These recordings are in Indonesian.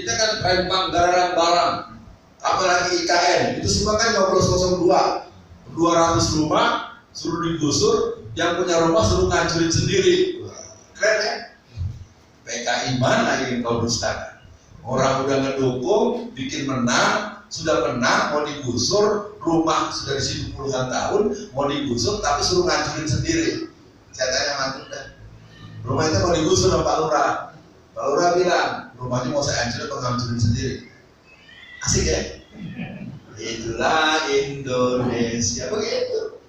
Kita kan rempang gararan barang, apalagi IKN, itu semua kan 1502, 200 rumah suruh digusur, yang punya rumah suruh ngancurin sendiri. Keren ya? PKI mana yang kau dustakan? Orang udah ngedukung, bikin menang, sudah menang, mau digusur, rumah sudah di situ puluhan tahun, mau digusur, tapi suruh ngancurin sendiri. Saya tanya mantu dah, rumah itu mau digusur sama Pak Lurah. Pak Lurah bilang, rumahnya mau saya hancurin atau ngancurin sendiri. Asik ya? Itulah Indonesia, begitu.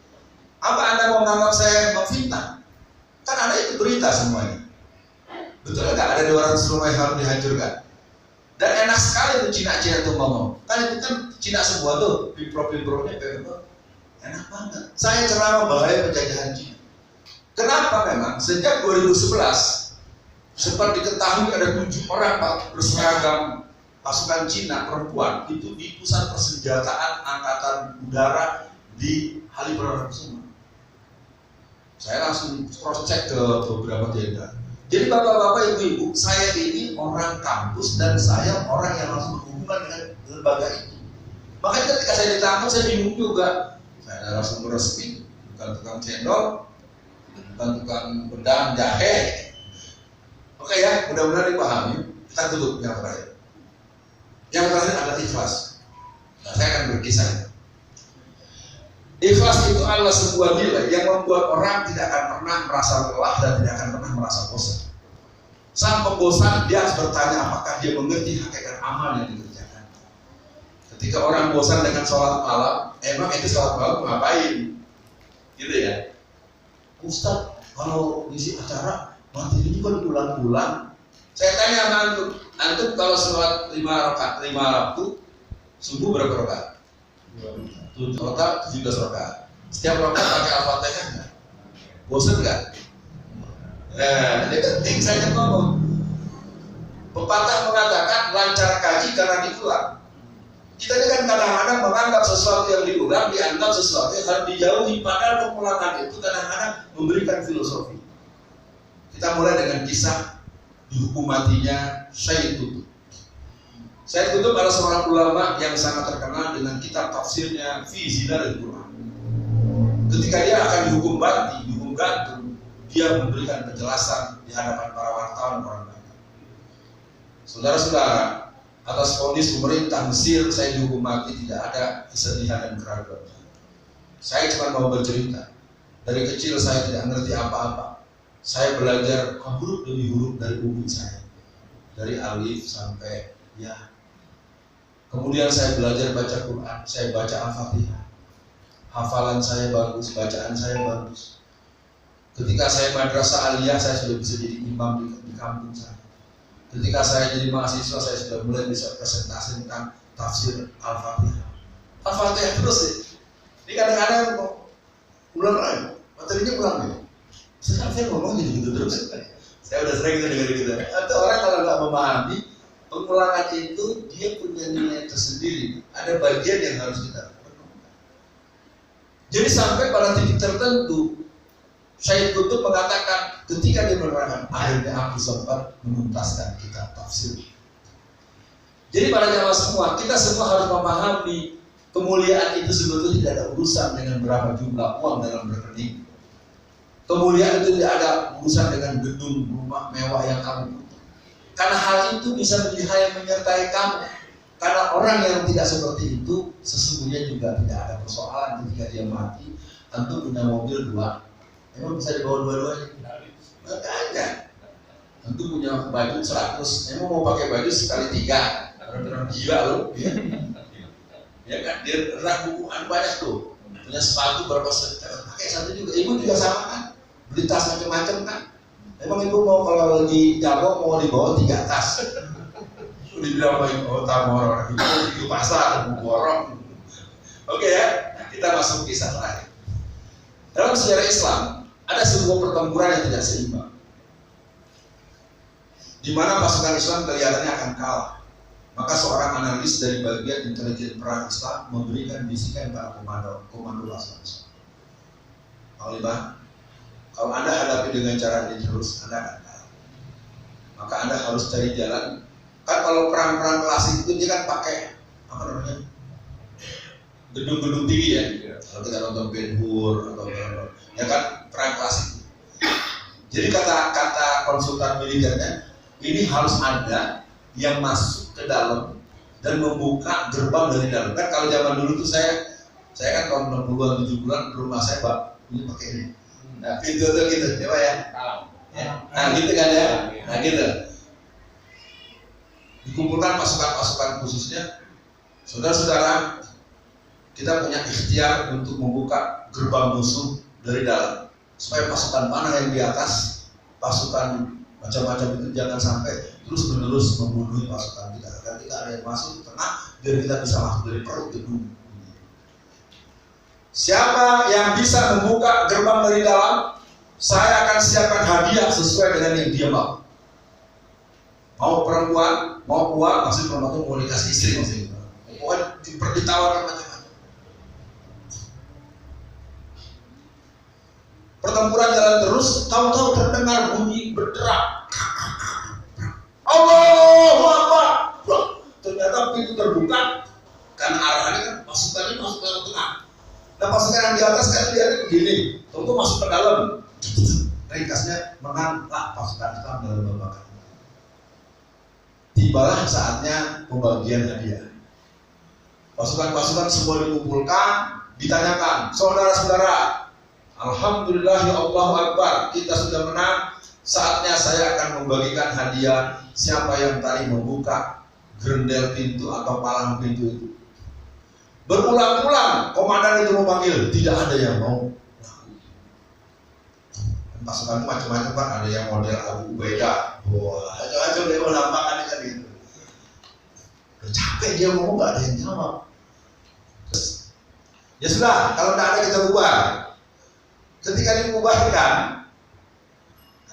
Apa Anda mau menganggap saya memfitnah? Kan Anda itu berita semuanya. Betul nggak ada 200 rumah yang harus dihancurkan? Dan enak sekali tuh Cina-Cina tuh ngomong. Kan itu kan Cina semua tuh, pimprov-pimprovnya enak banget. Saya ceramah bahaya penjajahan Cina. Kenapa memang? Sejak 2011 sempat diketahui ada 7 orang berseragam pasukan Cina perempuan itu di pusat persenjataan angkatan udara di Halim. Saya langsung cross check ke beberapa tenda. Jadi bapak-bapak, ibu-ibu, saya ini orang kampus dan saya orang yang langsung berhubungan dengan lembaga itu. Makanya ketika saya ditangkap saya bingung juga. Saya langsung resmi, bukan tukang cendol, bukan tukang bedang jahe. Oke ya, mudah-mudahan dipahami. Kita tutup yang terakhir. Yang terakhir adalah ikhlas. Nah, saya akan berkisah. Ikhlas itu adalah sebuah nilai yang membuat orang tidak akan pernah merasa lelah dan tidak akan pernah merasa bosan. Sang pembosan dia harus bertanya apakah dia mengerti hakikat amal yang dikerjakan. Ketika orang bosan dengan sholat malam, emang itu sholat malam ngapain? Gitu ya. Ustaz, kalau ngisi acara materi juga diulang-ulang. Saya tanya sama antum kalau sholat 5 waktu, subuh berapa rakaat? 7 rakaat, 17 rakaat. Setiap rakaat pakai Al-Fatihah enggak? Bosan enggak? Nah, ini penting saya ngomong. Pepatah mengatakan lancar kaji karena diulang. Kita ini kan kadang-kadang menganggap sesuatu yang diulang dianggap sesuatu yang harus dijauhi, padahal pengulangan itu kadang-kadang memberikan filosofi. Kita mulai dengan kisah dihukum matinya Syed Qutb. Syed Qutb adalah seorang ulama yang sangat terkenal dengan kitab tafsirnya Fi Zilalil Quran. Ketika dia akan dihukum mati, dihukum gantung, dia memberikan penjelasan di hadapan para wartawan orang banyak. Saudara-saudara, atas vonis pemerintah Mesir saya dihukum mati, tidak ada kesedihan dan keraguan. Saya cuma mau bercerita. Dari kecil saya tidak mengerti apa-apa. Saya belajar huruf demi huruf dari umi saya, dari alif sampai ya. Kemudian saya belajar baca Quran, saya baca Al-Fatihah. Hafalan saya bagus, bacaan saya bagus. Ketika saya madrasah aliyah, saya sudah bisa jadi imam di kampung saya. Ketika saya jadi mahasiswa, saya sudah mulai bisa presentasi tentang tafsir Al-Fatihah. Al-Fatihah terus ya. Ini kadang-kadang ulang lagi, materinya ulang ya. Sekarang saya ngomong gitu terus. Saya udah sering dengar gitu. Atau orang kalau nggak memahami, pengulangan itu dia punya nilai tersendiri. Ada bagian yang harus kita pertemukan. Jadi sampai pada titik tertentu, Syed Qutb mengatakan ketika dia menerangkan, akhirnya aku sempat menuntaskan kitab tafsir. Jadi para jamaah semua, kita semua harus memahami kemuliaan itu sebetulnya tidak ada urusan dengan berapa jumlah uang dalam rekening. Kemuliaan itu tidak ada urusan dengan gedung rumah mewah yang kamu butuh. Karena hal itu bisa menjadi hal yang menyertai kamu. Karena orang yang tidak seperti itu sesungguhnya juga tidak ada persoalan ketika dia mati. Tentu punya mobil 2. Emang bisa dibawa dua-duanya? Makanya tentu punya baju 100. Emang mau pakai baju sekali 3? Orang-orang gila loh. Ya kan, dia raguan banyak tuh. Punya sepatu berapa setel, pakai satu juga. Ibu juga sama kan, beli tas macam-macam kan. Emang ibu mau kalau lagi jago mau dibawa 3 tas? Dibilang oh tamor, itu pasar, borong. Oke ya, nah, kita masuk kisah terakhir. Dalam sejarah Islam ada sebuah pertempuran yang tidak seimbang, di mana pasukan Islam kelihatannya akan kalah. Maka seorang analis dari bagian intelijen perang Islam memberikan bisikan pada komando pasukan Islam. Panglima, kalau Anda hadapi dengan cara ini terus, Anda akan kalah. Maka Anda harus cari jalan. Kan kalau perang-perang klasik itu dia kan pakai apa namanya, gedung-gedung tinggi ya. Kalau kita nonton Ben Hur atau ya kan perang klasik. Jadi kata konsultan militernya, ini harus ada yang masuk ke dalam dan membuka gerbang dari dalam. Kan kalau zaman dulu tuh saya kan tahun 60-an 70-an rumah saya Pak ini pakai ini. Nah, pintu tuh gitu, ya Pak ya. Nah, gitu kan ya. Nah, gitu. Dikumpulkan pasukan-pasukan khususnya. Saudara-saudara, kita punya ikhtiar untuk membuka gerbang musuh dari dalam supaya pasukan mana yang di atas, pasukan macam-macam itu jangan sampai terus-menerus membunuh pasukan kita. Agar tidak ada yang masuk ke tengah, biar kita bisa masuk dari perut gedung. Siapa yang bisa membuka gerbang dari dalam, saya akan siapkan hadiah sesuai dengan yang dia mau. Mau perempuan, mau uang, maksud perempuan itu mau dikasih istri maksudnya. Pokoknya ditawarkan macam-macam. Pertempuran jalan terus, tahu-tahu terdengar bunyi berderak. Allahu Akbar. Ternyata pintu terbuka, karena arahannya kan pasukannya masuk ke dalam tengah. Nah pasukan yang di atas kan lihatnya begini, tentu masuk ke dalam. Ringkasnya menangkap pasukan Islam dalam babak. Tibalah saatnya pembagian hadiah. Pasukan-pasukan semua dikumpulkan, ditanyakan, saudara-saudara, alhamdulillah ya Allahu Akbar, kita sudah menang. Saatnya saya akan membagikan hadiah. Siapa yang tadi membuka grendel pintu atau palang pintu itu? Berulang-ulang komandan itu memanggil, tidak ada yang mau. Pasukan itu macam-macam Pak, ada yang model Abu Ubaidah, wah, macam-macam dia menampakkan kan gitu. Capek dia ngomong, nggak ada yang jawab. Terus, ya sudah, kalau tidak ada kita bubar. Ketika dibubarkan,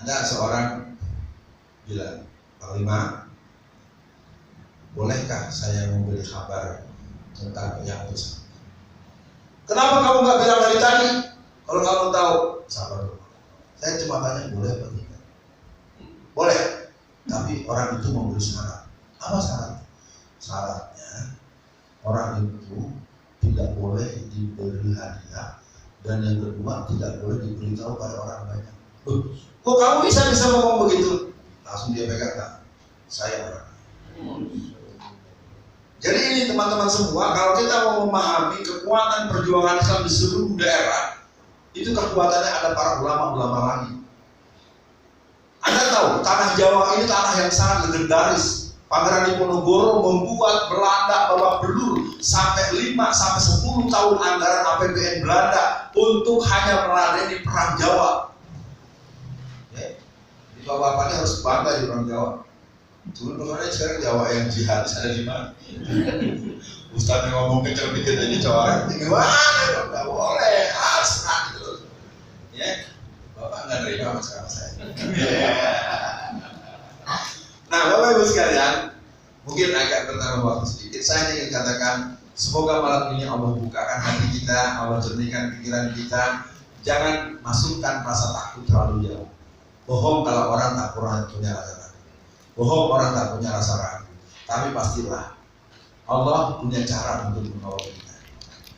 ada seorang bilang, Panglima, bolehkah saya memberi kabar tentang yang bersangkutan? Kenapa kamu nggak bilang dari tadi? Kalau kamu tahu, sabar dulu. Saya cuma tanya boleh atau tidak? Boleh, tapi orang itu memberi syarat. Apa syarat? Syaratnya orang itu tidak boleh diberi hadiah, dan yang kedua tidak boleh diberitahu pada orang banyak. Kok kamu bisa ngomong begitu? Langsung dia pegang, saya orang. Jadi ini teman-teman semua, kalau kita mau memahami kekuatan perjuangan Islam di seluruh daerah, itu kekuatannya ada para ulama-ulama lagi. Anda tahu, tanah Jawa ini tanah yang sangat legendaris. Pangeran Diponegoro membuat Belanda babak belur sampai 5-10 tahun anggaran APBN Belanda untuk hanya meladeni perang Jawa. Ya, di Bapak ini harus bangga di orang Jawa. Cuma bagaimana sekarang Jawa yang jihad ada di mana? Ustaz yang ngomong kecil dikit aja coret, gimana? Nggak boleh, asrah gitu. Ya, Bapak nggak nerima sama saya. Nah, Bapak Ibu sekalian, mungkin agak bertambah waktu sedikit. Saya ingin katakan, semoga malam ini Allah bukakan hati kita, Allah jernihkan pikiran kita. Jangan masukkan rasa takut terlalu jauh. Bohong kalau orang tak pernah punya rasa takut. Bohong orang tak punya rasa ragu. Tapi pastilah Allah punya cara untuk menolong kita.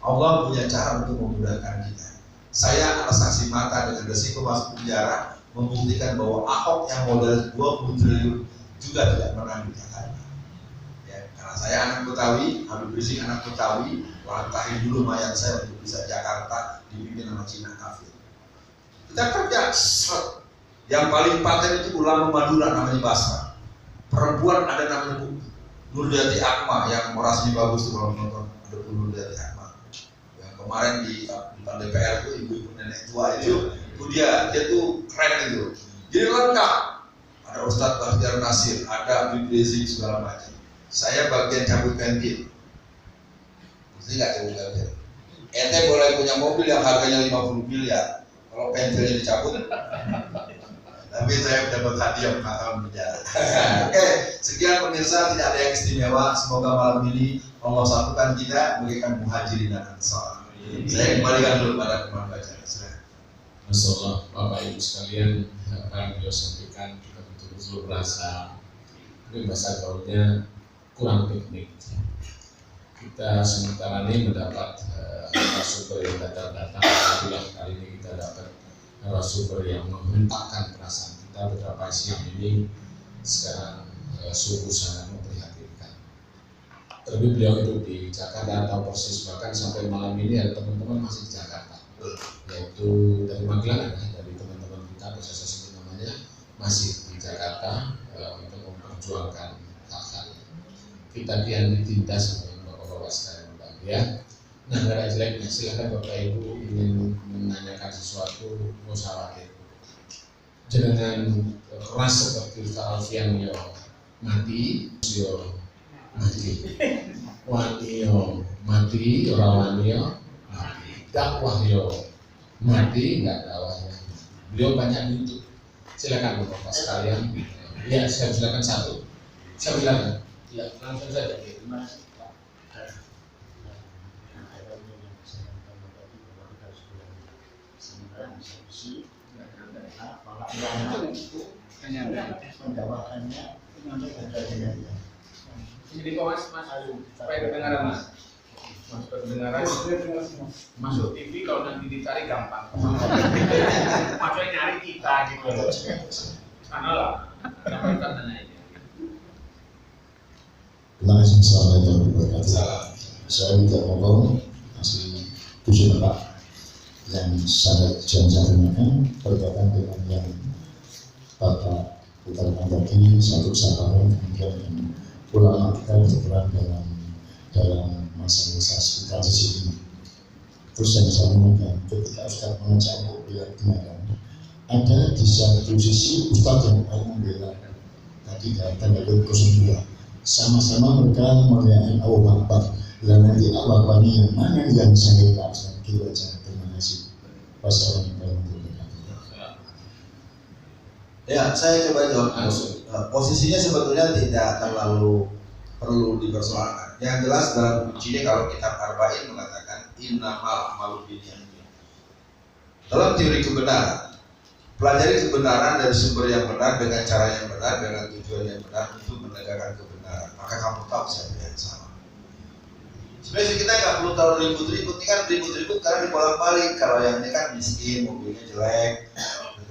Allah punya cara untuk memudahkan kita. Saya adalah saksi mata dengan resiko masuk penjara membuktikan bahwa Ahok yang modal 20 triliun juga tidak pernah di Jakarta. Ya, karena saya anak Betawi, Habib Rizik anak Betawi, lantahin dulu mayat saya untuk bisa Jakarta dipimpin sama Cina kafir. Kita kerja, yang paling paten itu ulama Madura namanya Basra. Perempuan ada namanya Nurdiati Akma yang orasinya bagus tuh kalau nonton, ada Nurdiati Akma. Yang kemarin di depan DPR itu ibu-ibu nenek tua itu dia tuh keren itu. Jadi lengkap. Ada Ustadz Bahtiar Nasir, ada Habib Rizik segala macam. Saya bagian cabut pentil. Mesti nggak cabut pentil. Ente boleh punya mobil yang harganya 50 miliar. Kalau pentilnya dicabut, tapi saya dapat hadiah 4 tahun penjara. Oke, sekian pemirsa, tidak ada yang istimewa. Semoga malam ini Allah satukan kita memberikan muhajirin dan ansar. Saya kembalikan dulu pada teman baca. Masya Allah, Bapak Ibu sekalian, apa yang beliau sampaikan kita betul-betul berasa mungkin bahasa gaulnya kurang teknik. Kita sementara ini mendapat narasumber yang datang-datang. Alhamdulillah kali ini kita dapat narasumber yang menghentakkan perasaan kita beberapa siang ini. Sekarang sungguh sangat memprihatinkan. Tapi beliau hidup di Jakarta atau persis, bahkan sampai malam ini ada teman-teman masih di Jakarta, yaitu dari Magelang, dari teman-teman kita bisa saya sebut namanya, masih di Jakarta untuk memperjuangkan hak-hak kita kian ditindas oleh bapak-bapak sekalian berbahagia. Nah, nggak ada jeleknya, silakan Bapak Ibu ingin menanyakan sesuatu, nggak usah khawatir. Jangan keras seperti Ustaz Alfian yo mati, yo mati, wani yo mati, orang wani yo mati, dakwah yo mati, nggak dakwahnya. Beliau banyak YouTube. Silakan Bapak sekalian. Ya, saya silakan satu. Saya silakan. Ya, langsung saja. Terima kasih. Menjawabkannya jadi kok mas supaya kedengaran mas kedengaran masuk TV kalau nanti dicari gampang maksudnya nyari kita gitu sana lah kenapa kita tanya ini. Terima kasih. Assalamualaikum warahmatullahi wabarakatuh. Saya minta mohon masih 7 Bapak yang sangat saya terima berkaitan dengan yang Bapak utarakan tadi, satu kesadaran kemudian ulama kita berperan dalam masa-masa transisi ini. Terus yang saya mengingatkan ketika Ustaz mengajak untuk beliau dengarkan, ada di satu sisi Ustaz yang membela tadi tanda kutip 02, sama-sama mereka merayakan Allah Akbar. Dan nanti Allah Akbar yang mana yang saya laksanakan kita aja. Terima kasih. Wassalamualaikum warahmatullahi wabarakatuh. Ya, saya coba jawab. Posisinya sebetulnya tidak terlalu perlu dipersoalkan. Yang jelas dalam kuncinya kalau kitab Arba'in mengatakan innamal a'malu binniyat. Dalam teori kebenaran, pelajari kebenaran dari sumber yang benar dengan cara yang benar dengan tujuan yang benar untuk menegakkan kebenaran. Maka kamu tahu siapa yang salah. Sebenarnya kita nggak perlu terlalu ribut-ribut. Ini kan ribut-ribut karena dibolak-balik. Kalau yang ini kan miskin, mobilnya jelek.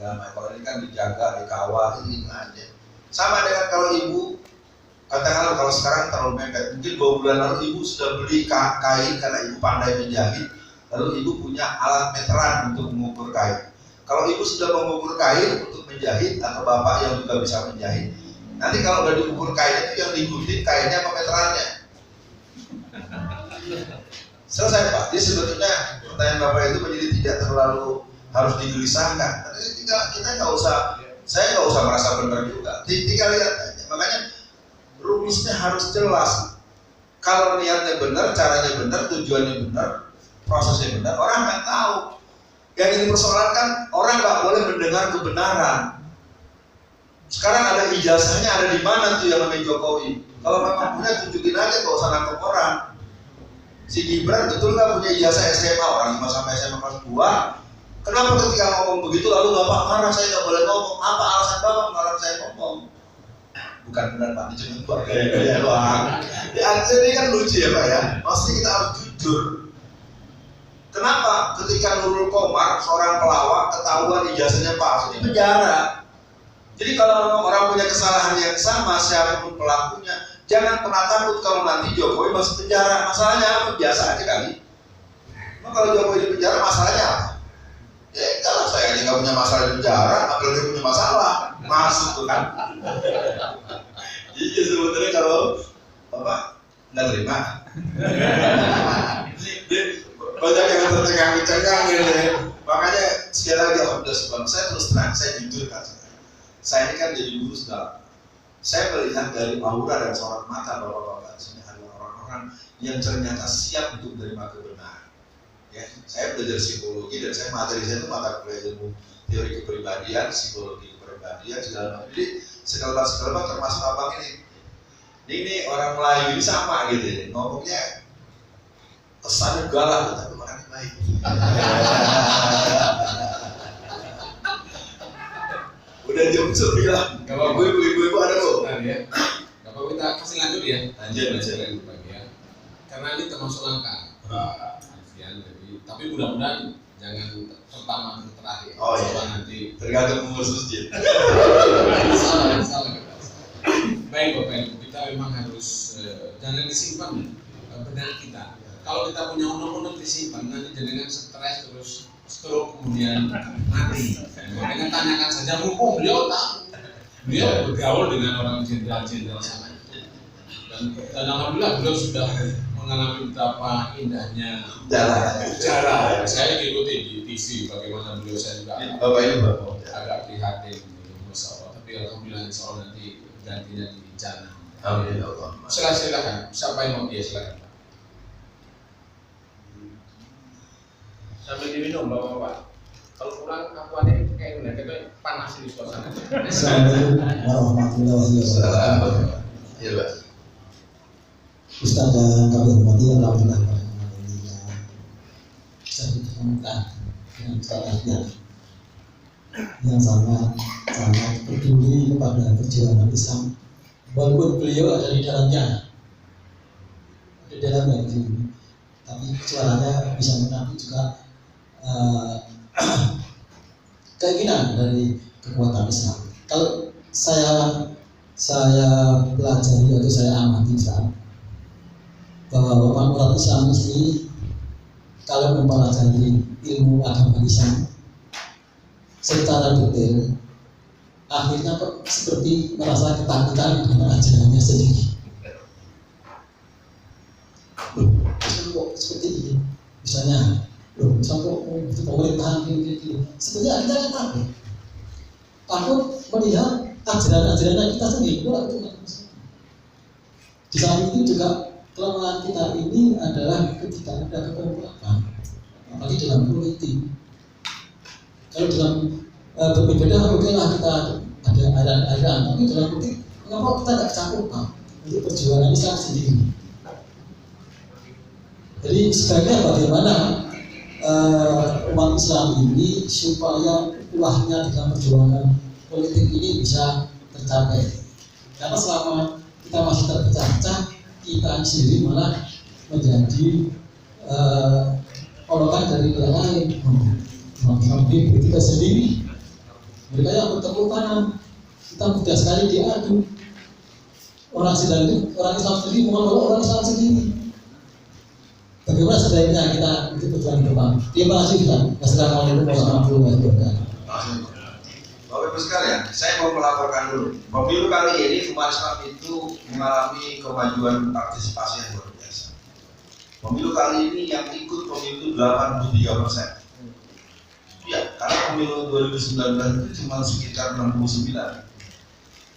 Kalau ini kan dijaga, dikawal, ini aja. Sama dengan kalau ibu, katakanlah kalau sekarang terlalu mepet, mungkin 2 bulan lalu ibu sudah beli kain karena ibu pandai menjahit, lalu ibu punya alat meteran untuk mengukur kain. Kalau ibu sudah mengukur kain untuk menjahit atau bapak yang juga bisa menjahit, nanti kalau udah diukur kain itu yang diikutin kainnya apa meterannya. Selesai Pak. Jadi sebetulnya pertanyaan bapak itu menjadi tidak terlalu harus digelisahkan. Kita nggak usah, saya nggak usah merasa benar juga. Tinggal lihat aja. Makanya rumusnya harus jelas. Kalau niatnya benar, caranya benar, tujuannya benar, prosesnya benar, orang nggak tahu. Yang ini persoalan orang nggak boleh mendengar kebenaran. Sekarang ada ijazahnya, ada di mana tuh yang namanya Jokowi? Kalau memang punya tunjukin aja, nggak usah nangkep orang. Si Gibran betul nggak punya ijazah SMA, orang 5 sampai SMA kelas 2. Kenapa ketika ngomong begitu lalu Bapak marah, saya nggak boleh ngomong? Apa alasan Bapak melarang saya ngomong? Bukan benar Pak, ini cuma buat gaya-gaya doang. Ya, ini kan lucu ya Pak ya. Maksudnya kita harus jujur. Kenapa ketika Nurul Komar, seorang pelawak, ketahuan ijazahnya palsu, di penjara? Jadi kalau orang punya kesalahan yang sama, siapapun pelakunya, jangan pernah takut kalau nanti Jokowi masuk penjara. Masalahnya apa? Biasa aja kali. Nah, kalau Jokowi di penjara, masalahnya apa? Ya kalau saya aja nggak punya masalah di penjara, apalagi punya masalah, masuk tuh kan. Jadi sebetulnya kalau Bapak nggak terima, banyak yang tercengang-cengang gitu. Makanya sekali lagi Alhamdulillah, saya terus terang, saya jujur kan. Saya ini kan jadi guru sudah. Saya melihat dari aura dan sorot mata bapak-bapak di sini ada orang-orang yang ternyata siap untuk menerima kebenaran. Ya, saya belajar psikologi dan saya materi saya itu mata kuliah ilmu teori kepribadian, psikologi kepribadian segala macam. Jadi segala termasuk abang ini. Ini orang Melayu ini sama gitu ya. Ngomongnya kesannya galak tapi orangnya baik. Udah jam 9. Kalau ibu-ibu ada kok. kita kasih lanjut ya. Lanjut. Ya. Karena ini termasuk langkah. Tapi mudah-mudahan jangan pertama dan terakhir. Oh iya. Nanti Tergantung pengurus masjid. salah. Baik Bapak Ibu, kita memang harus jangan disimpan benak kita. Kalau kita punya undang-undang disimpan, nanti jadikan stres terus stroke kemudian mati. Makanya tanyakan saja, mumpung beliau tahu. Beliau bergaul dengan orang jenderal-jenderal sana. Dan alhamdulillah beliau sudah mengalami betapa indahnya sejarah. Saya ikuti di TV bagaimana beliau, saya juga agak prihatin, Masya Allah. Tapi alhamdulillah insya Allah nanti gantinya di jannah. Amin. Silakan. Siapa yang mau dia silakan. Sambil diminum Bapak. Kalau kurang akuannya kayak gini, panas di suasana. Assalamualaikum warahmatullahi wabarakatuh. Iya, Pak. Ustaz dan kami hormati, alhamdulillah pada malam ini bisa ditemukan dengan Ustaz yang sangat peduli kepada perjuangan Islam, walaupun beliau ada di dalamnya, tapi suaranya bisa menampung juga keinginan dari kekuatan Islam. Kalau saya pelajari atau saya amati bahwa Bapak Murad Islam ini kalau mempelajari ilmu agama Islam secara detail, akhirnya kok seperti merasa ketakutan dengan ajarannya sendiri. Kok seperti ini? Misalnya, pemerintahan ini, sebenarnya kita kan takut melihat ajaran-ajaran kita sendiri. Di samping itu juga kelemahan kita ini adalah ketika ada kekompakan, apalagi dalam politik. Kalau dalam berbeda, oke lah kita ada aliran, tapi dalam politik, kenapa kita tidak cakupan untuk perjuangan Islam sendiri? Jadi sebaiknya bagaimana umat Islam ini supaya ulahnya dalam perjuangan politik ini bisa tercapai. Karena selama kita masih terpecah-pecah, kita sendiri malah menjadi olokan dari yang lain. Sampai kita sendiri, mereka yang bertepuk tangan, kita mudah sekali diadu. Orang Islam sendiri menolak orang Islam sendiri. Bagaimana sebaiknya kita untuk berjalan ke depan? Terima kasih Ustaz. Wassalamualaikum warahmatullahi wabarakatuh. Bapak Ibu sekalian, saya mau melaporkan dulu. Pemilu kali ini umat Islam itu mengalami kemajuan partisipasi yang luar biasa. Pemilu kali ini yang ikut pemilu 83%. Ya, karena pemilu 2019 itu cuma sekitar 69.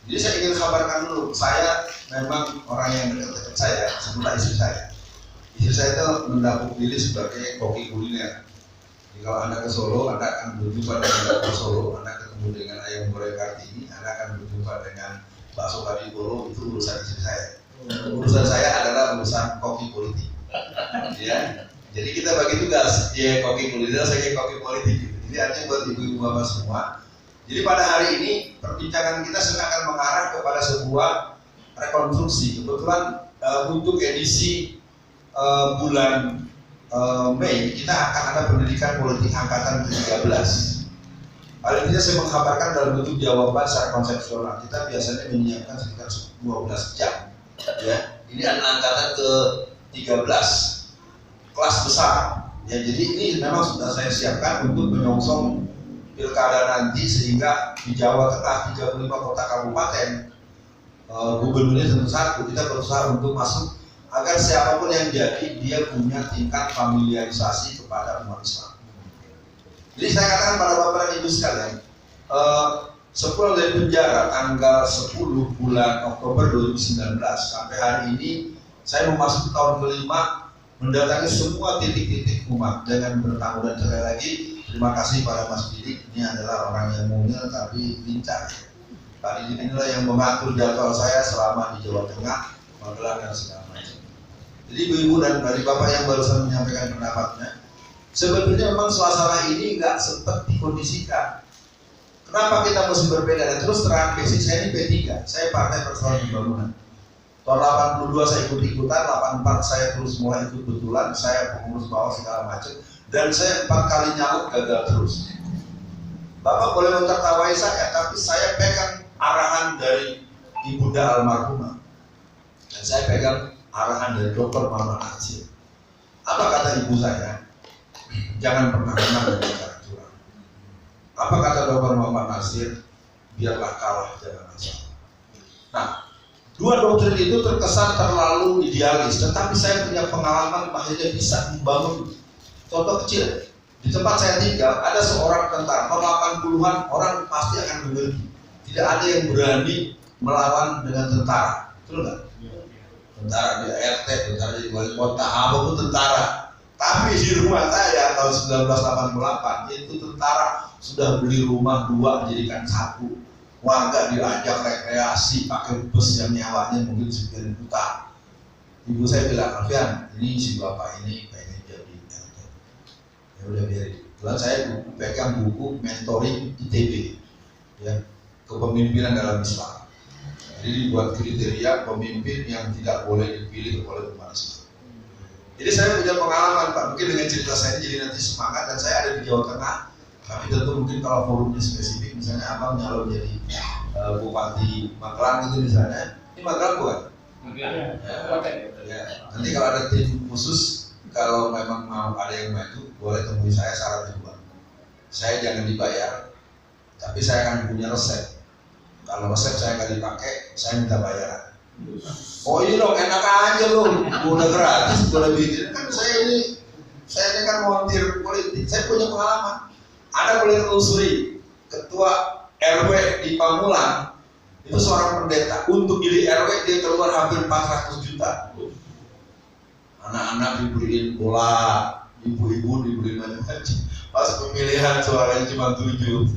Jadi saya ingin kabarkan dulu, saya memang orang yang dekat-dekat saya, sebelah istri saya. Istri saya itu mendapuk diri sebagai koki kuliner. Jadi kalau Anda ke Solo, Anda akan berjumpa dengan bakso Solo, Anda ketemu dengan ayam goreng Kartini, Anda akan berjumpa dengan bakso Kadipolo, itu urusan istri saya. Urusan saya adalah urusan koki politik. Ya, jadi kita bagi tugas, dia koki kuliner, saya koki politik. Jadi artinya buat ibu-ibu bapak semua. Jadi pada hari ini perbincangan kita sedang akan mengarah kepada sebuah rekonstruksi. Kebetulan untuk edisi bulan Mei kita akan ada pendidikan politik angkatan ke-13. Paling tidak saya mengkabarkan dalam bentuk jawaban secara konseptual. Kita biasanya menyiapkan sekitar 12 jam. Ya, ini adalah angkatan ke-13, kelas besar. Ya, jadi ini memang sudah saya siapkan untuk menyongsong pilkada nanti, sehingga di Jawa Tengah 35 kota kabupaten gubernurnya tentu satu, kita berusaha untuk masuk agar siapapun yang jadi dia punya tingkat familiarisasi kepada umat Islam. Jadi saya katakan pada Bapak dan Ibu sekalian, sepulang dari penjara tanggal 10 bulan Oktober 2019 sampai hari ini saya memasuki tahun kelima, mendatangi semua titik-titik umat dengan bertanggung. Dan sekali lagi terima kasih pada Mas Didik, ini adalah orang yang mungil tapi lincah. Pak Didik inilah yang mengatur jadwal saya selama di Jawa Tengah, Magelang dan segala macam. Jadi ibu-ibu dan dari Bapak yang barusan menyampaikan pendapatnya, sebetulnya memang suasana ini nggak sempat dikondisikan. Kenapa kita mesti berbeda? Dan terus terang, basic saya ini P3, saya Partai Persatuan Pembangunan. Tahun 82 saya ikut-ikutan, 84 saya terus mulai ikut betulan, saya pengurus bawah segala macam, dan saya 4 kali nyalek gagal terus. Bapak boleh menertawai saya, tapi saya pegang arahan dari ibunda almarhumah, dan saya pegang arahan dari Dr. Muhammad Nasir. Apa kata ibu saya? Jangan pernah menang dengan cara curang. Apa kata Dr. Muhammad Nasir? Biarlah kalah, jangan masalah. Nah, dua doktrin itu terkesan terlalu idealis, tetapi saya punya pengalaman akhirnya bisa membangun. Contoh kecil, di tempat saya tinggal ada seorang tentara, tahun 80-an orang pasti akan mengerti. Tidak ada yang berani melawan dengan tentara, betul nggak? Tentara di RT, tentara di wali kota, apapun tentara. Tapi di rumah saya tahun 1988 itu tentara sudah beli rumah 2 jadikan 1. Warga diajak rekreasi pakai bus yang nyawanya mungkin 9 juta. Ibu saya bilang, Alfian, ini si bapak ini pengen jadi RT. Ya udah biarin. Kebetulan saya pegang buku mentoring ITB, ya, kepemimpinan dalam Islam. Jadi dibuat kriteria pemimpin yang tidak boleh dipilih oleh umat Islam. Jadi saya punya pengalaman Pak, mungkin dengan cerita saya ini jadi nanti semangat, dan saya ada di Jawa Tengah. Tapi tentu mungkin kalau forumnya spesifik, misalnya abang nyalon jadi Bupati Magelang gitu misalnya, ini Magelang bukan? Ya. Nanti kalau ada tim khusus, kalau memang mau ada yang maju, boleh temui saya, syaratnya 2. Saya jangan dibayar, tapi saya akan punya resep. Kalau resep saya nggak dipakai, saya minta bayaran. Oh iya dong, enak aja loh, udah gratis, boleh bikin. Kan saya ini kan montir politik, saya punya pengalaman. Anda boleh telusuri, ketua RW di Pamulang itu seorang pendeta, untuk jadi RW dia keluar hampir 400 juta. Anak-anak dibeliin bola, ibu-ibu dibeliin macam-macam. Pas pemilihan suaranya cuma 7.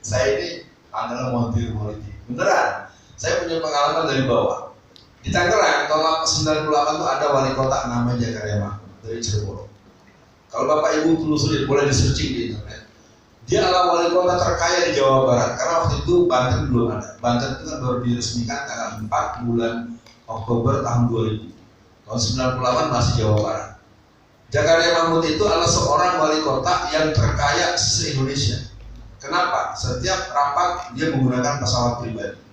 Saya ini adalah montir politik, beneran. Saya punya pengalaman dari bawah. Di Tangerang tahun 98 itu ada wali kota namanya Jakaria Mahmud dari Cirebon. Kalau Bapak Ibu telusuri, boleh di searching di internet. Dia adalah wali kota terkaya di Jawa Barat, karena waktu itu Banten belum ada. Banten itu kan baru diresmikan tanggal 4 bulan Oktober tahun 2000. Tahun 98 masih Jawa Barat. Jakaria Mahmud itu adalah seorang wali kota yang terkaya se-Indonesia. Kenapa? Setiap rapat dia menggunakan pesawat pribadi.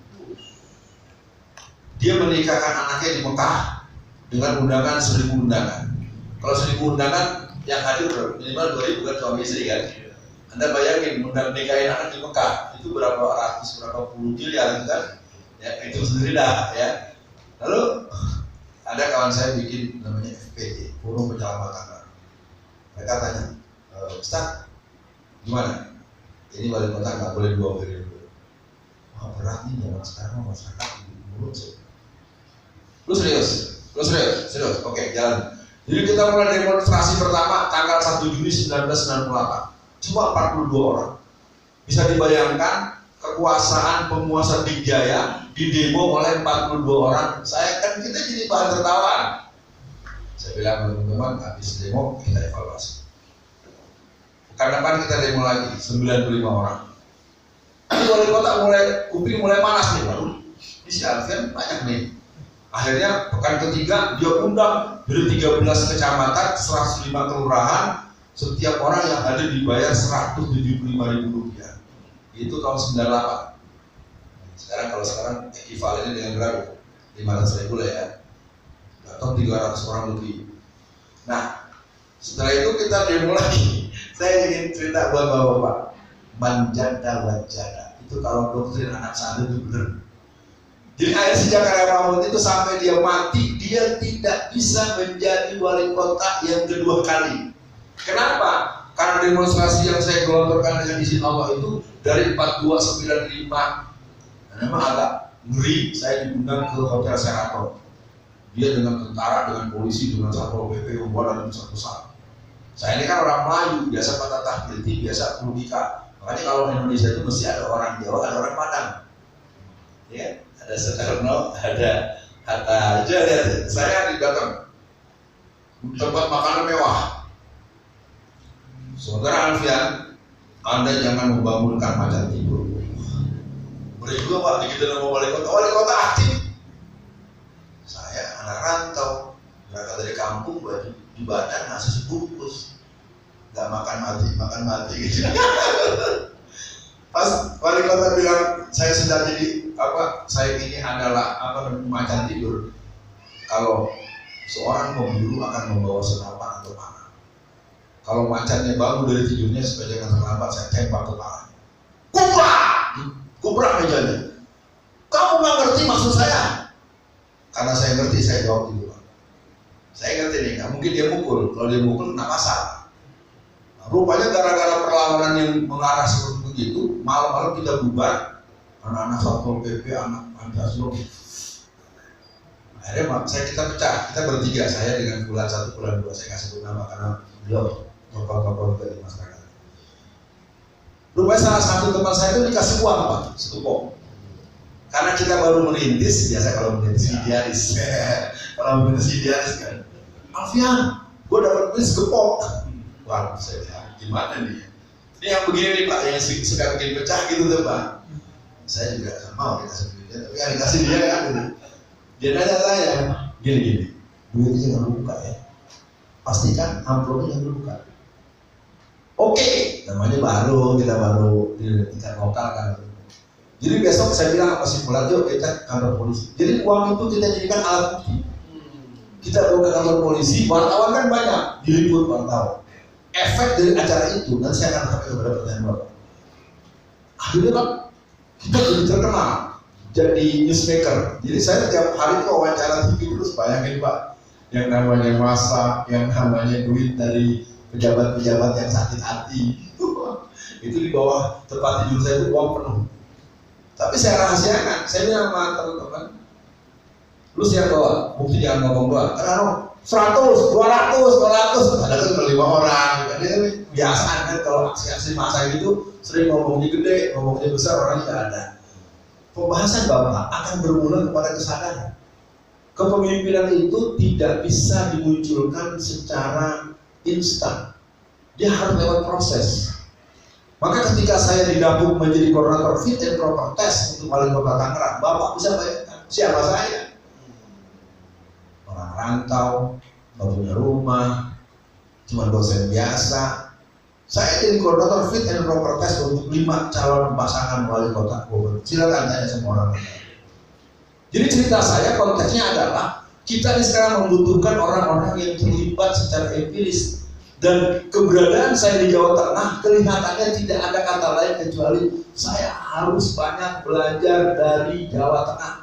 Dia menikahkan anaknya di Mekah dengan undangan 1000 undangan. Kalau 1000 undangan yang hadir minimal 2000 kan suami istri kan. Anda bayangin nikahin anak di Mekah itu berapa ratus, berapa puluh miliar kan? Ya itu sendiri dah ya. Lalu ada kawan saya bikin namanya FPJ, Forum Penyelamatan Anak. Mereka tanya, Ustaz, gimana? Ini wali kota nggak boleh 2 periode. Wah berat nih zaman sekarang masyarakat menurut saya. Lu serius? Oke, jalan. Jadi kita mulai demonstrasi pertama tanggal 1 Juni 1998. Cuma 42 orang. Bisa dibayangkan kekuasaan penguasa Big Jaya didemo oleh 42 orang. Kita jadi bahan tertawaan. Saya bilang teman-teman, habis demo kita evaluasi. Pekan depan kita demo lagi 95 orang. Ini wali kota kuping mulai panas nih, baru. Ini si Alfian banyak nih. Akhirnya pekan ketiga dia undang dari 13 kecamatan, 105 kelurahan, setiap orang yang ada dibayar Rp175.000. Itu tahun 98. Kalau sekarang ekivalennya dengan berapa? 500.000 lah ya. Atau 300 orang lebih. Nah, setelah itu kita demo lagi. Saya ingin cerita buat bapak-bapak. Manjada wajada. Itu kalau doktrin anak saya itu benar. Jadi akhirnya si Jakaria Mahmud itu sampai dia mati, dia tidak bisa menjadi wali kota yang kedua kali. Kenapa? Karena demonstrasi yang saya gelontorkan dengan izin Allah itu dari 4295. Nah, memang agak ngeri. Saya diundang ke Hotel Sheraton. Dia dengan tentara, dengan polisi, dengan satpol PP, dan besar-besar. Saya ini kan orang Melayu, biasa patah tahbilti, biasa logika. Makanya kalau Indonesia itu mesti ada orang Jawa, ada orang Padang. Ya. Ada Soekarno, ada Hatta. Jadi saya datang tempat makanan mewah. Saudara Alfian, Anda jangan membangunkan macan tidur. Boleh juga Pak, begitu nama wali kota aktif. ibadah nasi sebungkus, nggak makan mati gitu. Pas wali kota bilang saya sedang jadi saya ini adalah macan tidur. Kalau seorang pemburu akan membawa senapan atau panah. Kalau macannya bangun dari tidurnya supaya jangan terlambat, saya tembak kepala. Kuprak mejanya. Kamu nggak ngerti maksud saya? Karena saya ngerti, saya jawab gitu. Saya ngerti nih, nggak mungkin dia mukul. Kalau dia mukul, kena pasar. Nah, rupanya gara-gara perlawanan yang mengarah seperti begitu, malam-malam kita bubar. Anak-anak Satpol PP, anak Pancasila. Akhirnya kita pecah, kita bertiga, saya dengan bulan 1, bulan 2, saya kasih sebut nama karena beliau tokoh-tokoh dari masyarakat. Rupanya salah satu teman saya itu dikasih uang Pak, setupok. Karena kita baru merintis, biasa kalau merintis idealis. Kalau merintis idealis kan, Alfian, gue dapat duit segepok. Wah, saya bilang, gimana nih? Ini yang begini nih Pak, yang suka bikin pecah gitu tuh Pak. Saya juga mau dikasih duitnya, tapi yang dikasih dia kan gitu. Dia nanya saya, gini, duitnya jangan buka ya. Pastikan amplopnya jangan buka. Oke, namanya kita baru di tingkat lokal kan. Jadi besok saya bilang apa sih Bulan, yuk kita kantor polisi. Jadi uang itu kita jadikan alat bukti. Kita bawa ke kantor polisi, wartawan kan banyak, diliput wartawan. Efek dari acara itu, nanti saya akan sampai kepada pertanyaan Bapak. Akhirnya Pak, kita jadi terkenal, jadi newsmaker. Jadi saya setiap hari itu wawancara TV terus, bayangin Pak, yang namanya masa, yang namanya duit dari pejabat-pejabat yang sakit hati, itu di bawah tempat tidur saya itu uang penuh. Tapi saya rahasiakan, saya bilang sama teman-teman, lu siap bawa, bukti jangan ngomong doang. Karena 100, 200, ada kan 5 orang, ini biasa kan kalau aksi-aksi masa gitu, sering ngomongnya gede, ngomongnya besar, orangnya nggak ada. Pembahasan Bapak akan bermula kepada kesadaran. Kepemimpinan itu tidak bisa dimunculkan secara instan. Dia harus lewat proses. Maka ketika saya didapuk menjadi koordinator fit and proper test untuk wali kota Tangerang, Bapak bisa bayangkan siapa saya? Orang rantau, nggak punya rumah, cuma dosen biasa. Saya jadi koordinator fit and proper test untuk 5 calon pasangan wali kota Bogor. Silakan tanya semua orang. Jadi cerita saya konteksnya adalah kita ini sekarang membutuhkan orang-orang yang terlibat secara empiris. Dan keberadaan saya di Jawa Tengah kelihatannya tidak ada kata lain kecuali saya harus banyak belajar dari Jawa Tengah.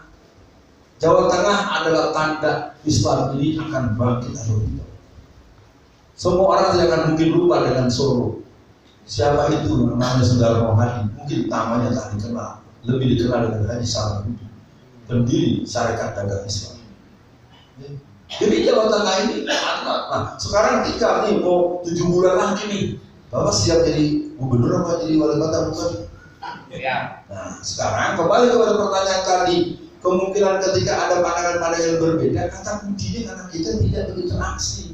Jawa Tengah adalah tanda Islam ini akan bangkit atau tidak. Semua orang tidak akan mungkin lupa dengan Solo. Siapa itu namanya Sudarmo Hadi? Mungkin namanya tak dikenal, lebih dikenal dengan Haji Salahuddin, pendiri Syarikat Dagang Islam. Jadi Jawa Tengah ini, nah sekarang kita nih mau 7 bulan lagi nih, Bapak siap jadi gubernur apa jadi wali kota bukan? Ya. Nah sekarang kembali kepada pertanyaan tadi, kemungkinan ketika ada pandangan-pandangan yang berbeda, kata kuncinya karena kita tidak berinteraksi.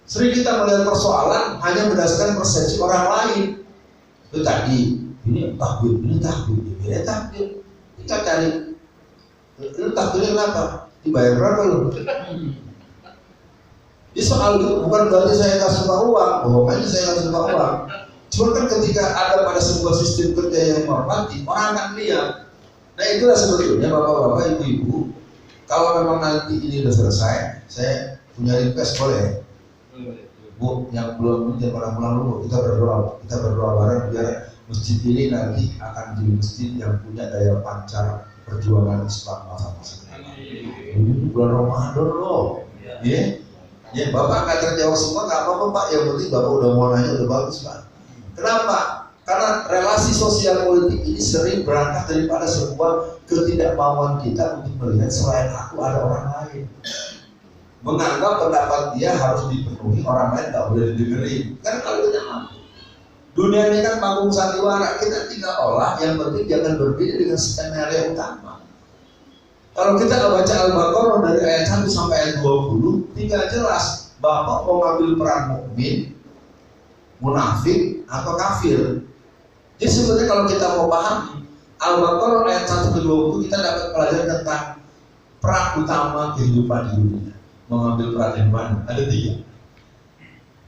Sering kita melihat persoalan hanya berdasarkan persepsi orang lain. Itu tadi, ini takbir, ini takbir, ini takbir. Kita cari, itu takbirnya kenapa? Dibayar berapa lu? Di soal itu bukan berarti saya nggak suka uang, bohong aja saya nggak suka uang. Cuma kan ketika ada pada sebuah sistem kerja yang menghormati, orang akan lihat. Nah itulah sebetulnya bapak-bapak, ibu-ibu, kalau memang nanti ini sudah selesai, saya punya request boleh. Bu, yang belum jangan pulang dulu, kita berdoa bareng biar masjid ini nanti akan jadi masjid yang punya daya pancar perjuangan Islam masa-masa. Ini bulan Ramadan loh, ya Bapak nggak terjawab semua nggak apa-apa Pak, yang penting Bapak udah mau nanya udah bagus Pak. Kenapa? Karena relasi sosial politik ini sering berangkat daripada sebuah ketidakmauan kita untuk melihat selain aku ada orang lain. Menganggap pendapat dia harus dipenuhi, orang lain tak boleh didengerin. Karena kalau kita mampu, dunia ini kan panggung sandiwara, kita tinggal olah, yang penting jangan berbeda dengan skenario utama. Kalau kita baca Al-Baqarah dari ayat 1 sampai ayat 20, tinggal jelas Bapak mau ngambil peran mukmin, munafik atau kafir. Jadi sebenarnya kalau kita mau paham Al-Baqarah ayat 1 ke 20, kita dapat pelajaran tentang peran utama kehidupan di dunia. Mengambil peran yang mana? Ada 3.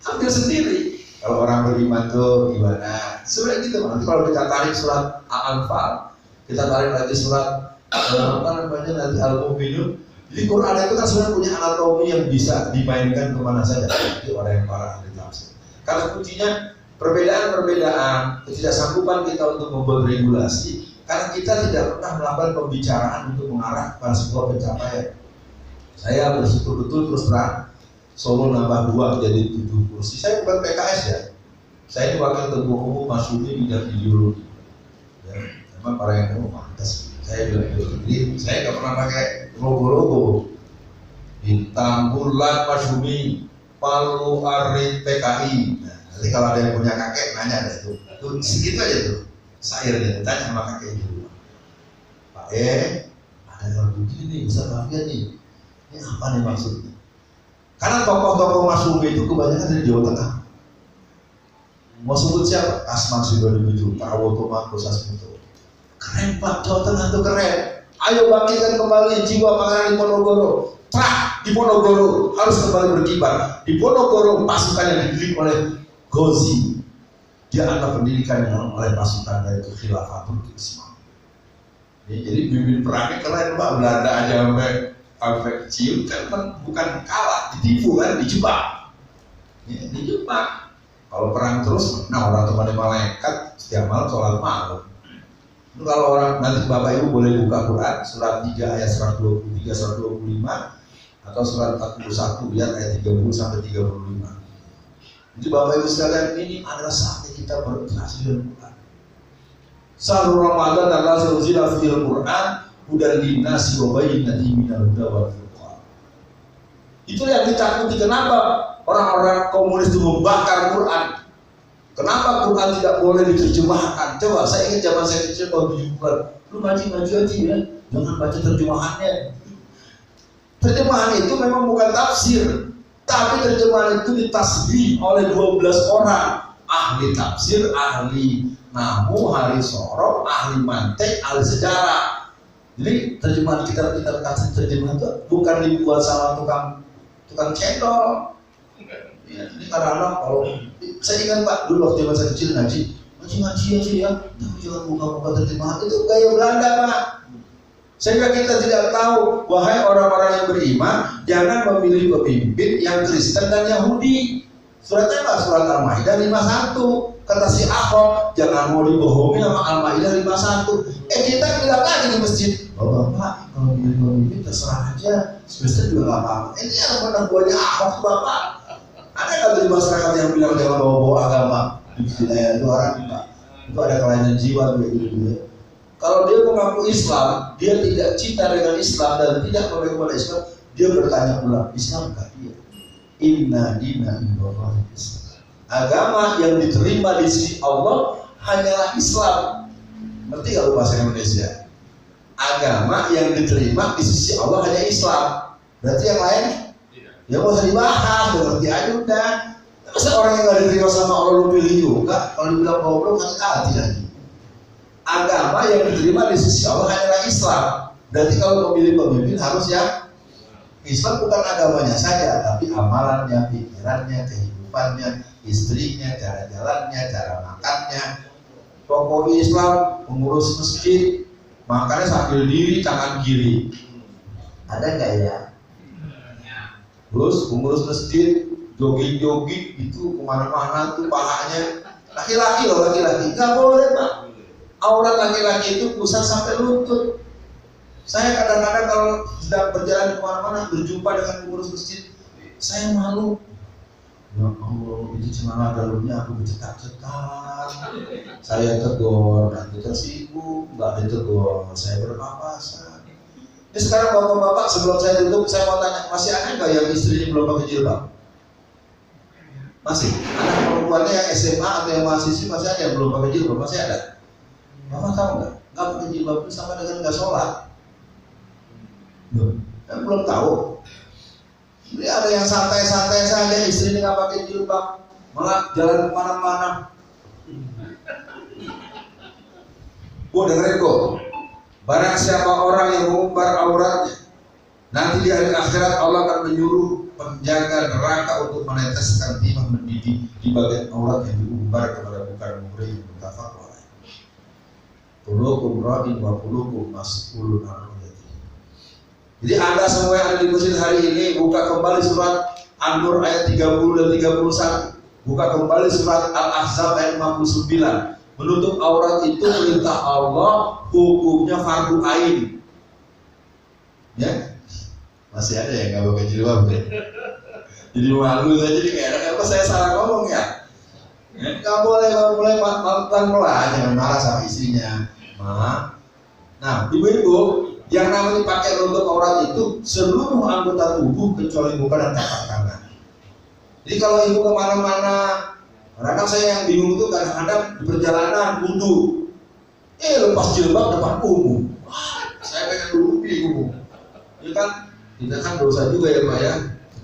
ambil sendiri. Kalau orang beriman tuh gimana? Sebenarnya gitu. Nanti kalau kita tarik surat Al-Anfal, kita tarik lagi surat nanti Al-Mu'minun. Jadi Quran itu kan sebenarnya punya anatomi yang bisa dimainkan kemana saja. Itu orang yang para ahli tafsir. Karena kuncinya perbedaan-perbedaan, ketidaksanggupan kita untuk membuat regulasi, karena kita tidak pernah melakukan pembicaraan untuk mengarah pada sebuah pencapaian. Saya bersyukur betul terus terang, Solo nambah 2 jadi 7 kursi. Saya bukan PKS ya. Saya ini wakil ketua umum Masyumi bidang ideologi. Ya, memang para yang tahu pantas. Saya bilang ideologi. Saya nggak pernah pakai logo-logo. Bintang bulan Masyumi, Palu Arit PKI. Nah, nanti kalau ada yang punya kakek nanya deh tuh. Tuh segitu aja tuh. Saya tanya sama kakek dulu. Pak ada yang begini nih, Ustaz Rafian nih. Ini apa nih maksudnya? Karena tokoh-tokoh Masyumi itu kebanyakan dari Jawa Tengah. Mau sebut siapa? Asman Sudonuju, Prawoto Mako Sasmito. Keren Pak, Jawa Tengah itu keren. Ayo bangkitkan kembali jiwa panganan di Ponorogo. Di Ponorogo harus kembali berkibar. Di Ponorogo pasukan yang dididik oleh Ghozi. Dia adalah pendidikan yang oleh pasukan dari Kekhilafatul Islam. Jadi pimpin perangnya keren Pak. Belanda aja sampai kecil kan bukan kalah, ditipu kan, dijebak. Ya, dijebak. Kalau perang terus, nah orang teman malaikat setiap malam sholat malam. Itu kalau orang nanti Bapak Ibu boleh buka Quran surat 3 ayat 123 125 atau surat 41 lihat ayat 30 sampai 35. Jadi Bapak Ibu sekalian, ini adalah saatnya kita berinteraksi dengan Quran. Syahrul Ramadan adalah unzila fil Quran hudan linnasi wa bayyinatin minal huda wal furqan. Itu yang ditakuti. Kenapa orang-orang komunis itu membakar Quran? Kenapa Quran tidak boleh diterjemahkan? Coba saya ingat zaman saya kecil tahun 70-an. Lu ngaji aja ya, jangan baca terjemahannya. Terjemahan itu memang bukan tafsir, tapi terjemahan itu ditasbih oleh 12 orang. Ahli tafsir, ahli nahwu, ahli sorof, ahli mantek, ahli sejarah. Jadi terjemahan kita kasih terjemahan itu bukan dibuat sama tukang cendol. Ya, ini kadang-kadang kalau saya ingat Pak dulu waktu masa kecil ngaji aja ya, tapi jangan buka-buka terjemahan itu gaya Belanda Pak. Sehingga kita tidak tahu, wahai orang-orang yang beriman, jangan memilih pemimpin yang Kristen dan Yahudi. Suratnya apa? Surat Al-Maidah 51. Kata si Ahok, jangan mau dibohongi sama Al-Maidah 51. Kita bilang lagi di masjid, Bapak, kalau milih pemimpin terserah aja, Kristen juga nggak apa-apa. Ini yang pernah buahnya Ahok Bapak. Ada nggak di masyarakat yang bilang jangan bawa-bawa agama di wilayah itu orang Pak? Itu ada kelainan jiwa gitu. Kalau dia mengaku Islam, dia tidak cinta dengan Islam dan tidak mengenal Islam, dia bertanya ulang, Islamkah dia? Inna dina indallahi Islam. Agama yang diterima di sisi Allah hanyalah Islam. Ngerti kalau bahasa Indonesia? Agama yang diterima di sisi Allah hanya Islam. Berarti yang lain ya nggak usah dibahas, ngerti aja udah. Masa orang yang nggak diterima sama Allah lu pilih juga? Kalau dibilang goblok kan hati lagi. Agama yang diterima di sisi Allah hanyalah Islam. Berarti kalau memilih pemimpin harus yang Islam, bukan agamanya saja, tapi amalannya, pikirannya, kehidupannya, istrinya, cara jalannya, cara makannya. Tokoh Islam, pengurus masjid, makannya sambil diri, tangan kiri. Ada nggak ya? Terus pengurus masjid, jogging itu kemana-mana tuh pahanya. Laki-laki loh, laki-laki nggak boleh Pak. Aurat laki-laki itu pusat sampai lutut. Saya kadang-kadang kalau sedang berjalan kemana-mana berjumpa dengan pengurus masjid, saya malu. Ya Allah, itu celana dalamnya aku bercetak-cetak. Saya tegur, nanti tersinggung, nggak ditegur. Saya berpapasan. Ini sekarang bapak-bapak sebelum saya tutup, saya mau tanya, masih ada nggak yang istrinya belum pakai jilbab? Masih. Anak perempuannya yang SMA atau yang mahasiswa masih ada yang belum pakai jilbab? Masih ada. Bapak tahu nggak? Nggak pakai jilbab itu sama dengan nggak sholat. Kan belum tahu. Jadi ada yang santai-santai saja, istrinya nggak pakai jilbab, malah jalan kemana-mana. Gua dengerin kok. Barang siapa orang yang mengumbar auratnya, Nanti di hari akhirat Allah akan menyuruh penjaga neraka untuk meneteskan timah mendidih di bagian aurat yang diumbar kepada bukan murid yang mutafaq alaih. Kulukum ra'in wa kulukum mas'ulun an ra'iyatihi. Jadi Anda semua yang ada di masjid hari ini buka kembali surat An-Nur ayat 30 dan 31. Buka kembali surat Al-Ahzab ayat 59. Menutup aurat itu perintah Allah, hukumnya fardu ain. Ya? Masih ada yang nggak pakai jilbab deh. Jadi malu saja, jadi kayak apa saya salah ngomong ya? Nggak boleh pelan-pelan, jangan marah sama istrinya. Nah, ibu-ibu yang namanya pakai nutup aurat itu seluruh anggota tubuh kecuali muka dan telapak tangan. Jadi kalau ibu kemana-mana, kadang saya yang bingung itu kadang-kadang di perjalanan wudu, lepas jilbab depan umum. Saya pengen dulu bingung. Ya kan? Kita kan dosa juga ya Pak ya.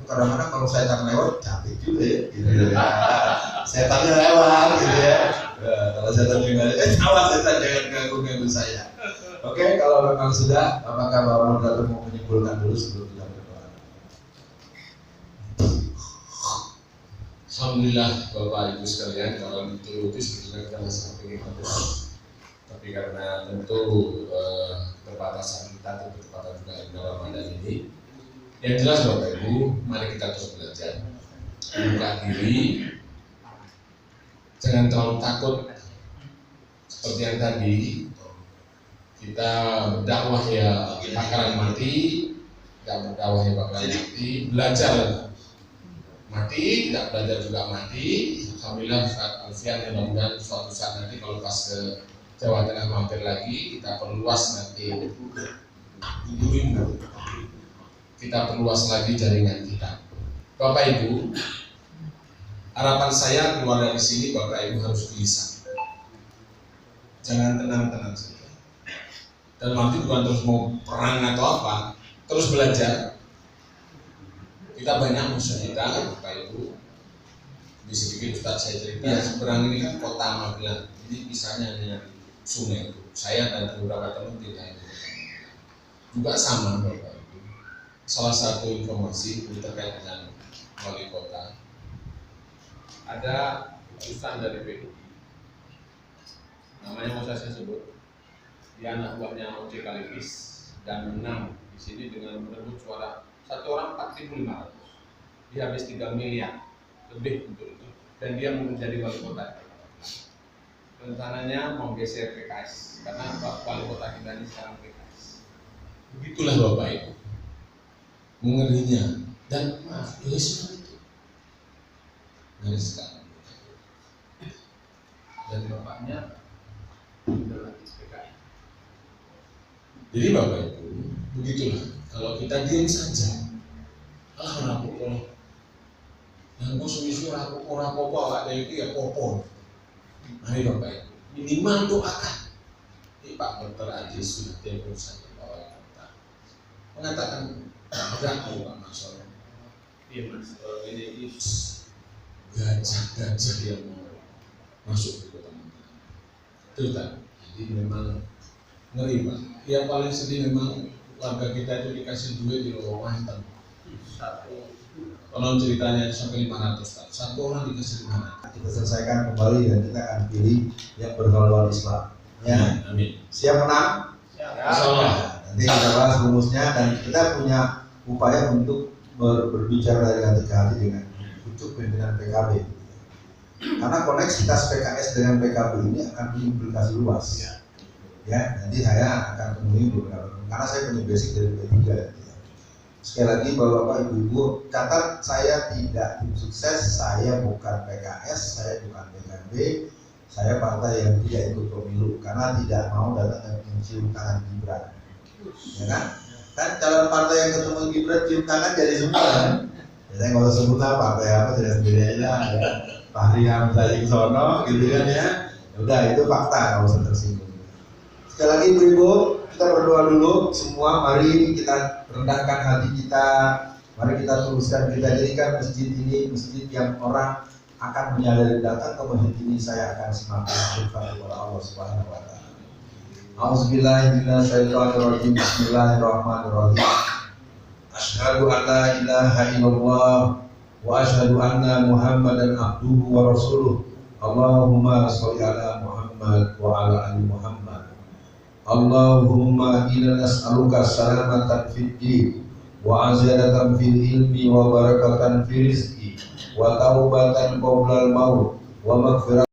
Kadang-kadang kalau saya tak lewat capek juga ya. Gitu ya. Setannya lewat gitu ya. Kalau setan juga, awas setan jangan ganggu saya. Oke, kalau memang sudah, apakah Bapak Moderator mau menyimpulkan dulu sebelum kita berdoa? Alhamdulillah Bapak Ibu sekalian, kalau dituruti sebetulnya kita masih ingin terus. Tapi karena tentu keterbatasan kita, keterbatasan juga dalam Ramadan ini. Yang jelas Bapak Ibu, mari kita terus belajar, buka diri, jangan terlalu takut. Seperti yang tadi, kita berdakwah ya bakalan mati, tidak berdakwah ya bakalan mati, belajar mati, tidak belajar juga mati. Alhamdulillah saat Alfian mudah-mudahan suatu saat nanti kalau pas ke Jawa Tengah mampir lagi, kita perluas nanti kita perluas lagi jaringan kita. Bapak Ibu, harapan saya keluar dari sini Bapak Ibu harus gelisah. Jangan tenang-tenang saja. Dan nanti bukan terus mau perang atau apa, terus belajar. Kita banyak musuh kita, Bapak Ibu. Di sedikit Ustaz saya cerita, seberang ini kan kota Magelang. Jadi misalnya hanya sungai itu. Saya dan beberapa teman tidak itu. Juga sama Bapak. Salah satu informasi terkait dengan wali kota, ada utusan dari PDI, namanya mau saya sebut, dia anak buahnya OJ Kalipis dan menang di sini dengan merebut suara satu orang 4.500, dia habis 3 miliar lebih untuk itu, dan dia menjadi wali kota. Rencananya mau geser PKS karena wali kota kita ini sekarang PKS. Begitulah Bapak Ibu. Mengerinya dan maaf semua itu ngeri sekali. Dan bapaknya adalah PKI. Jadi Bapak Ibu, begitulah. Kalau kita diam saja, rapuk yang musuh-musuh rapuk apa ada itu ya popo. Mari Bapak Ibu, minimal doakan. Ini Pak Dr. Aziz sudah telepon saya bahwa kita mengatakan berapa Pak Maksudnya? Iya Mas, ini gajah yang mau masuk ke kota Magelang. Itu tak. Jadi memang ngeri Pak. Yang paling sedih memang warga kita itu dikasih duit di Lowanten. Kalau ceritanya sampai 500 tak. Satu orang dikasih 500. Kita selesaikan kembali dan kita akan pilih yang berhaluan Islam. Ya. Amin. Siap menang? Insyaallah. Nanti kita bahas rumusnya dan kita punya upaya untuk berbicara dari hati ke hati dengan pucuk pimpinan PKB. Karena koneksitas PKS dengan PKB ini akan berimplikasi luas. Ya, nanti saya akan temui beberapa karena saya punya basic dari P3. Sekali lagi Bapak Ibu, catat saya tidak tim sukses, saya bukan PKS, saya bukan PKB, saya partai yang tidak ikut pemilu karena tidak mau datang dan mencium tangan Gibran. Ya kan? Kan calon partai yang ketemu Gibran cium tangan jadi semua kan? Ya, saya nggak usah sebut lah partai apa, tidak sendiri aja. Ya. Fahri Hamzah Sono gitu kan ya. Udah itu fakta, nggak usah tersinggung. Sekali lagi Ibu, kita berdoa dulu semua. Mari kita rendahkan hati kita. Mari kita teruskan, kita jadikan masjid ini masjid yang orang akan menyadari datang ke masjid ini saya akan semakin bersyukur kepada Allah Subhanahu wa taala. Auzubillahi minasyaitonirrajim. Bismillahirrahmanirrahim. asyhadu an la ilaha illallah wa asyhadu anna Muhammadan abduhu wa rasuluh. Allahumma sholli ala Muhammad wa ala ali Muhammad. Allahumma inna nas'aluka salamatan fid din wa aziyadatan fil ilmi wa barakatan fil rizqi wa taubatan qoblal maut wa maghfiratan